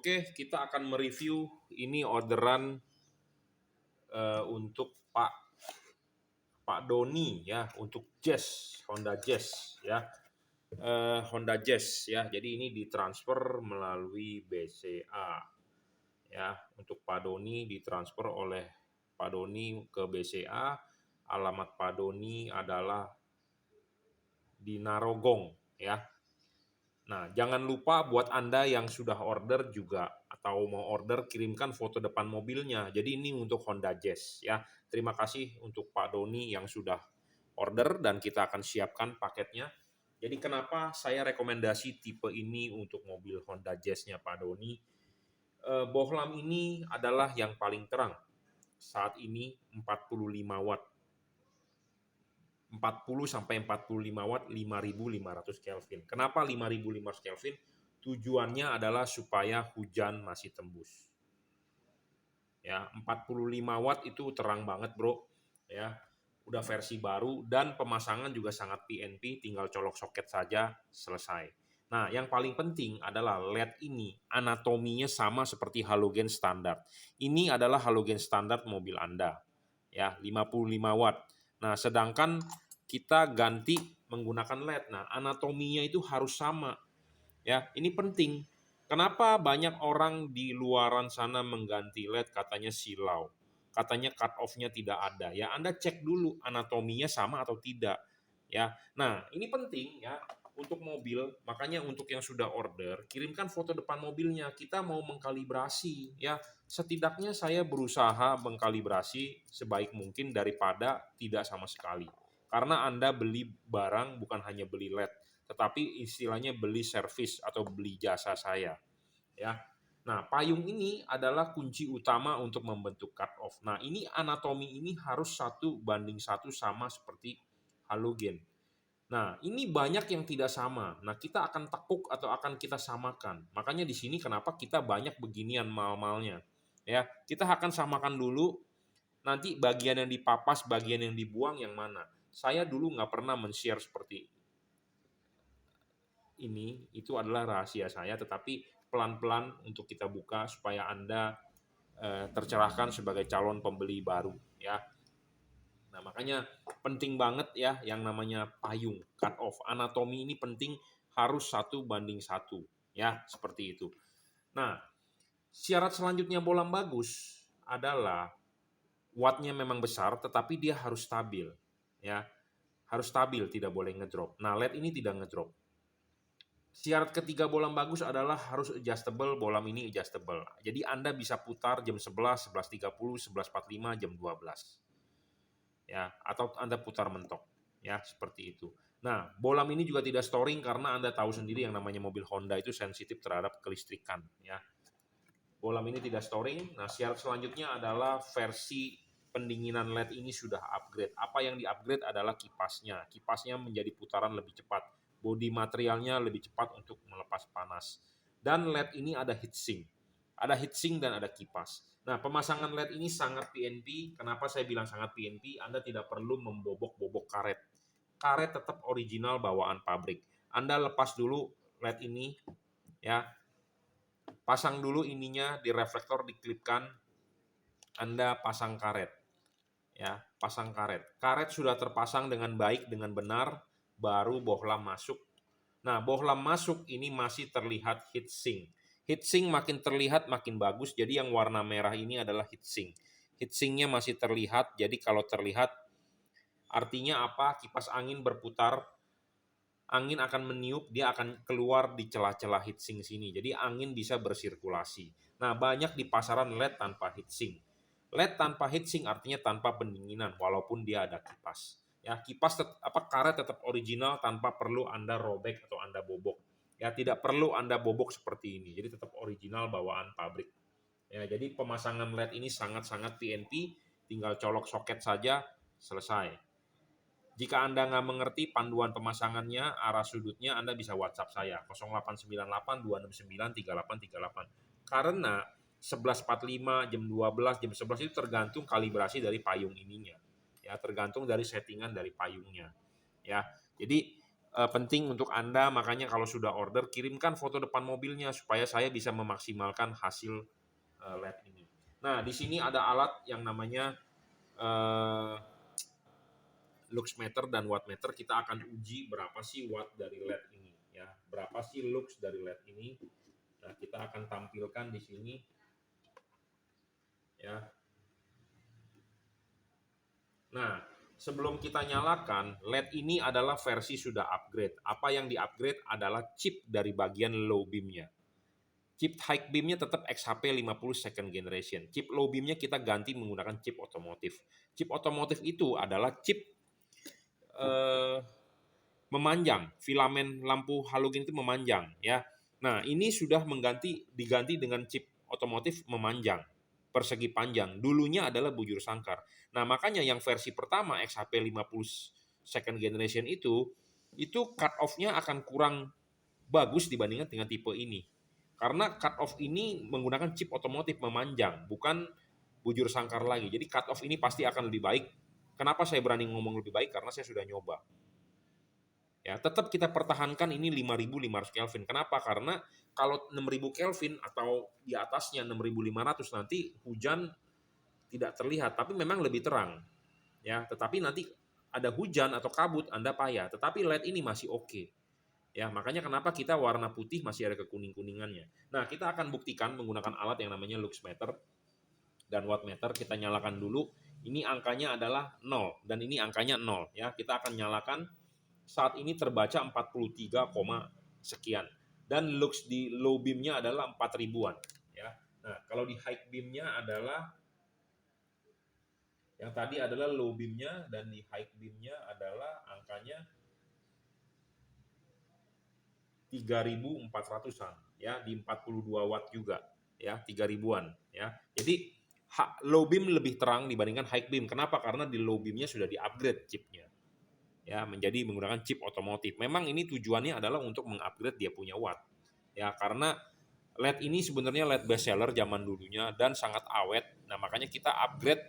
Oke, kita akan mereview ini orderan untuk Pak Doni ya, untuk Jazz, Honda Jazz ya. Honda Jazz ya. Jadi ini ditransfer melalui BCA ya. Untuk Pak Doni ditransfer oleh Pak Doni ke BCA. Alamat Pak Doni adalah di Narogong ya. Nah, jangan lupa buat Anda yang sudah order juga atau mau order, kirimkan foto depan mobilnya. Jadi ini untuk Honda Jazz ya. Terima kasih untuk Pak Doni yang sudah order dan kita akan siapkan paketnya. Jadi kenapa saya rekomendasi tipe ini untuk mobil Honda Jazz-nya Pak Doni? Bohlam ini adalah yang paling terang. Saat ini 45 watt. 40 sampai 45 watt 5500 Kelvin. Kenapa 5500 Kelvin? Tujuannya adalah supaya hujan masih tembus. Ya, 45 watt itu terang banget, Bro. Ya, udah versi baru dan pemasangan juga sangat PNP, tinggal colok soket saja selesai. Nah, yang paling penting adalah LED ini anatominya sama seperti halogen standar. Ini adalah halogen standar mobil Anda. Ya, 55 watt. Nah, sedangkan kita ganti menggunakan LED. Nah, anatominya itu harus sama. Ya, ini penting. Kenapa banyak orang di luaran sana mengganti LED katanya silau. Katanya cut off-nya tidak ada. Ya, Anda cek dulu anatominya sama atau tidak. Ya. Nah, ini penting ya untuk mobil. Makanya untuk yang sudah order, kirimkan foto depan mobilnya. Kita mau mengkalibrasi ya. Setidaknya saya berusaha mengkalibrasi sebaik mungkin daripada tidak sama sekali. Karena Anda beli barang bukan hanya beli LED, tetapi istilahnya beli servis atau beli jasa saya. Ya. Nah, payung ini adalah kunci utama untuk membentuk cut off. Nah, ini anatomi ini harus 1:1 sama seperti halogen. Nah, ini banyak yang tidak sama. Nah, kita akan tekuk atau akan kita samakan. Makanya di sini kenapa kita banyak beginian mal-malnya. Ya, kita akan samakan dulu. Nanti bagian yang dipapas, bagian yang dibuang yang mana. Saya dulu nggak pernah men-share seperti ini, itu adalah rahasia saya, tetapi pelan-pelan untuk kita buka supaya Anda tercerahkan sebagai calon pembeli baru ya. Nah, makanya penting banget ya yang namanya payung, cut off. Anatomi ini penting, harus 1:1 ya, seperti itu. Nah, syarat selanjutnya bohlam bagus adalah wattnya memang besar tetapi dia harus stabil ya. Harus stabil, tidak boleh ngedrop. Nah, LED ini tidak ngedrop. Syarat ketiga bohlam bagus adalah harus adjustable, bohlam ini adjustable. Jadi Anda bisa putar jam 11, 11.30, 11.45, jam 12. Ya, atau Anda putar mentok. Ya, seperti itu. Nah, bohlam ini juga tidak storing karena Anda tahu sendiri yang namanya mobil Honda itu sensitif terhadap kelistrikan, ya. Bohlam ini tidak storing. Nah, syarat selanjutnya adalah versi pendinginan LED ini sudah upgrade. Apa yang di-upgrade adalah kipasnya. Kipasnya menjadi putaran lebih cepat. Bodi materialnya lebih cepat untuk melepas panas. Dan LED ini ada heatsink. Ada heatsink dan ada kipas. Nah, pemasangan LED ini sangat PNP. Kenapa saya bilang sangat PNP? Anda tidak perlu membobok-bobok karet. Karet tetap original bawaan pabrik. Anda lepas dulu LED ini, ya. Pasang dulu ininya di reflektor, diklipkan. Anda pasang karet. Ya, pasang karet. Karet sudah terpasang dengan baik, dengan benar, baru bohlam masuk. Nah, bohlam masuk ini masih terlihat heatsink. Heatsink makin terlihat makin bagus, jadi yang warna merah ini adalah heatsink. Heatsinknya masih terlihat, jadi kalau terlihat artinya apa? Kipas angin berputar, angin akan meniup, dia akan keluar di celah-celah heatsink sini. Jadi angin bisa bersirkulasi. Nah, banyak di pasaran LED tanpa heatsink. LED tanpa heatsink artinya tanpa pendinginan, walaupun dia ada kipas. Ya, kipas karet tetap original tanpa perlu Anda robek atau Anda bobok. Ya, tidak perlu Anda bobok seperti ini. Jadi tetap original bawaan pabrik. Ya, jadi pemasangan LED ini sangat-sangat PNP, tinggal colok soket saja, selesai. Jika Anda nggak mengerti panduan pemasangannya, arah sudutnya, Anda bisa WhatsApp saya 0898 269 3838. Karena 11.45, jam 12, jam 11 itu tergantung kalibrasi dari payung ininya. Ya, tergantung dari settingan dari payungnya. Ya. Jadi penting untuk Anda, makanya kalau sudah order kirimkan foto depan mobilnya supaya saya bisa memaksimalkan hasil LED ini. Nah, di sini ada alat yang namanya luxmeter dan wattmeter. Kita akan uji berapa sih watt dari LED ini, ya, berapa sih lux dari LED ini. Nah, kita akan tampilkan di sini, ya. Nah, sebelum kita nyalakan, LED ini adalah versi sudah upgrade. Apa yang di-upgrade adalah chip dari bagian low beam-nya. Chip high beam-nya tetap XHP 50 second generation. Chip low beam-nya kita ganti menggunakan chip otomotif. Chip otomotif itu adalah chip memanjang, filamen lampu halogen itu memanjang, ya. Nah, ini sudah diganti dengan chip otomotif memanjang, persegi panjang. Dulunya adalah bujur sangkar. Nah, makanya yang versi pertama XHP 50 second generation itu cut off-nya akan kurang bagus dibandingkan dengan tipe ini. Karena cut off ini menggunakan chip otomotif memanjang, bukan bujur sangkar lagi. Jadi cut off ini pasti akan lebih baik. Kenapa saya berani ngomong lebih baik? Karena saya sudah nyoba. Ya, tetap kita pertahankan ini 5.500 Kelvin. Kenapa? Karena kalau 6.000 Kelvin atau di atasnya 6.500 nanti hujan tidak terlihat, tapi memang lebih terang. Ya, tetapi nanti ada hujan atau kabut Anda payah, tetapi LED ini masih oke. Ya, makanya kenapa kita warna putih masih ada kekuning-kuningannya. Nah, kita akan buktikan menggunakan alat yang namanya luxmeter dan wattmeter. Kita nyalakan dulu. Ini angkanya adalah 0 dan ini angkanya 0, ya. Kita akan nyalakan. Saat ini terbaca 43, sekian. Dan lux di low beam-nya adalah 4 ribuan. Ya. Nah, kalau di high beam-nya adalah, yang tadi adalah low beam-nya, dan di high beam-nya adalah angkanya 3.400-an. Ya, di 42 watt juga. Ya, 3 ribuan. Ya. Jadi, low beam lebih terang dibandingkan high beam. Kenapa? Karena di low beam-nya sudah di-upgrade chipnya. Ya, menjadi menggunakan chip otomotif. Memang ini tujuannya adalah untuk mengupgrade dia punya watt. Ya, karena LED ini sebenarnya LED best seller zaman dulunya dan sangat awet. Nah, makanya kita upgrade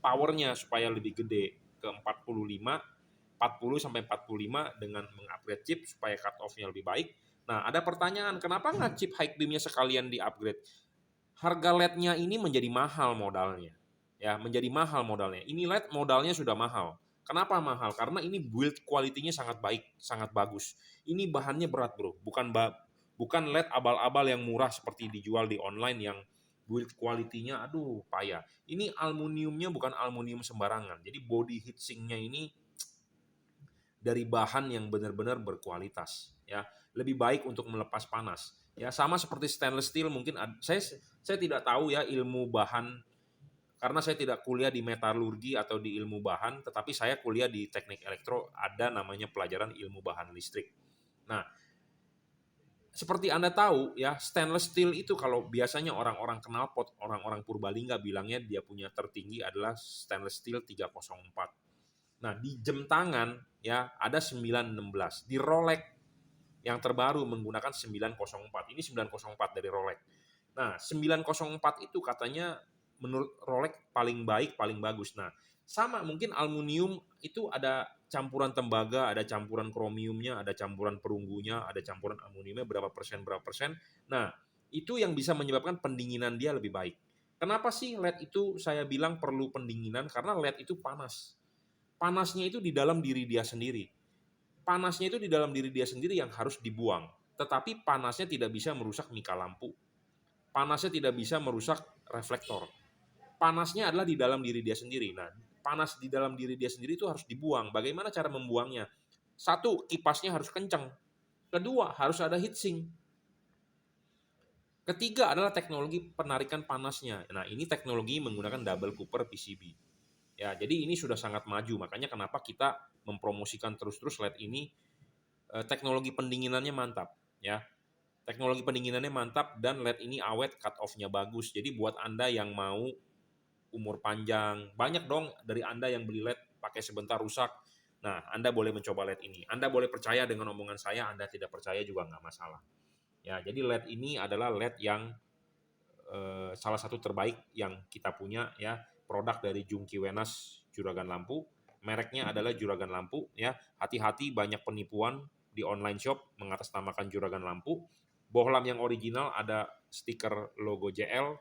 powernya supaya lebih gede ke 40 sampai 45 dengan mengupgrade chip supaya cut off-nya lebih baik. Nah, ada pertanyaan, kenapa nggak chip high beam-nya sekalian di-upgrade? Harga LED-nya ini menjadi mahal modalnya. Ya, menjadi mahal modalnya. Ini LED modalnya sudah mahal. Kenapa mahal? Karena ini build quality-nya sangat baik, sangat bagus. Ini bahannya berat, bro. Bukan LED abal-abal yang murah seperti dijual di online yang build quality-nya aduh payah. Ini aluminiumnya bukan aluminium sembarangan. Jadi body heatsink-nya ini dari bahan yang benar-benar berkualitas, ya. Lebih baik untuk melepas panas. Ya, sama seperti stainless steel mungkin saya tidak tahu ya ilmu bahan karena saya tidak kuliah di metalurgi atau di ilmu bahan, tetapi saya kuliah di teknik elektro, ada namanya pelajaran ilmu bahan listrik. Nah, seperti Anda tahu ya, stainless steel itu kalau biasanya orang-orang knalpot, orang-orang Purbalingga bilangnya dia punya tertinggi adalah stainless steel 304. Nah, di jam tangan ya ada 916. Di Rolex yang terbaru menggunakan 904. Ini 904 dari Rolex. Nah, 904 itu katanya menurut Rolex paling baik, paling bagus. Nah, sama mungkin aluminium itu ada campuran tembaga, ada campuran kromiumnya, ada campuran perunggunya, ada campuran aluminiumnya berapa persen. Nah, itu yang bisa menyebabkan pendinginan dia lebih baik. Kenapa sih LED itu saya bilang perlu pendinginan? Karena LED itu panas. Panasnya itu di dalam diri dia sendiri. Panasnya itu di dalam diri dia sendiri yang harus dibuang. Tetapi panasnya tidak bisa merusak mika lampu. Panasnya tidak bisa merusak reflektor. Panasnya adalah di dalam diri dia sendiri. Nah, panas di dalam diri dia sendiri itu harus dibuang. Bagaimana cara membuangnya? Satu, kipasnya harus kencang. Kedua, harus ada heatsink. Ketiga adalah teknologi penarikan panasnya. Nah, ini teknologi menggunakan double cooper PCB. Ya, jadi ini sudah sangat maju. Makanya kenapa kita mempromosikan terus-terus LED ini, teknologi pendinginannya mantap. Ya, teknologi pendinginannya mantap dan LED ini awet, cut off-nya bagus. Jadi buat Anda yang mau umur panjang, banyak dong dari Anda yang beli LED pakai sebentar rusak. Nah, Anda boleh mencoba LED ini. Anda boleh percaya dengan omongan saya, Anda tidak percaya juga nggak masalah. Ya, jadi LED ini adalah LED yang salah satu terbaik yang kita punya, ya, produk dari Jungki Wenas Juragan Lampu. Mereknya adalah juragan lampu ya. Hati-hati, banyak penipuan di online shop mengatasnamakan juragan lampu. Bohlam yang original ada stiker logo JL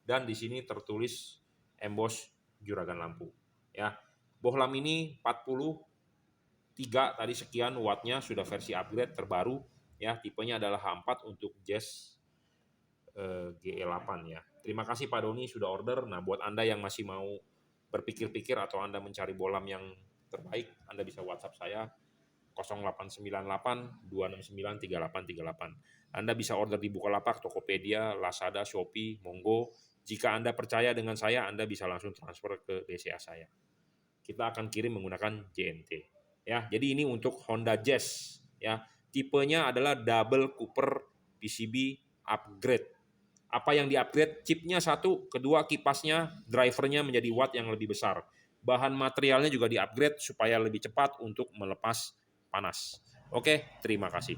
dan di sini tertulis emboss juragan lampu ya. Bohlam ini 43 tadi sekian wattnya, sudah versi upgrade terbaru ya. Tipenya adalah H4 untuk Jazz GE8 ya. Terima kasih Pak Doni sudah order. Nah, buat Anda yang masih mau berpikir-pikir atau Anda mencari bohlam yang terbaik, Anda bisa WhatsApp saya 0898 269 3838. Anda bisa order di Bukalapak, Tokopedia, Lazada, Shopee, Monggo. Jika Anda percaya dengan saya, Anda bisa langsung transfer ke BCA saya. Kita akan kirim menggunakan JNT. Ya, jadi ini untuk Honda Jazz ya. Tipenya adalah double Cooper PCB upgrade. Apa yang di-upgrade? Chipnya satu, kedua kipasnya, drivernya menjadi watt yang lebih besar. Bahan materialnya juga di-upgrade supaya lebih cepat untuk melepas panas. Oke, terima kasih.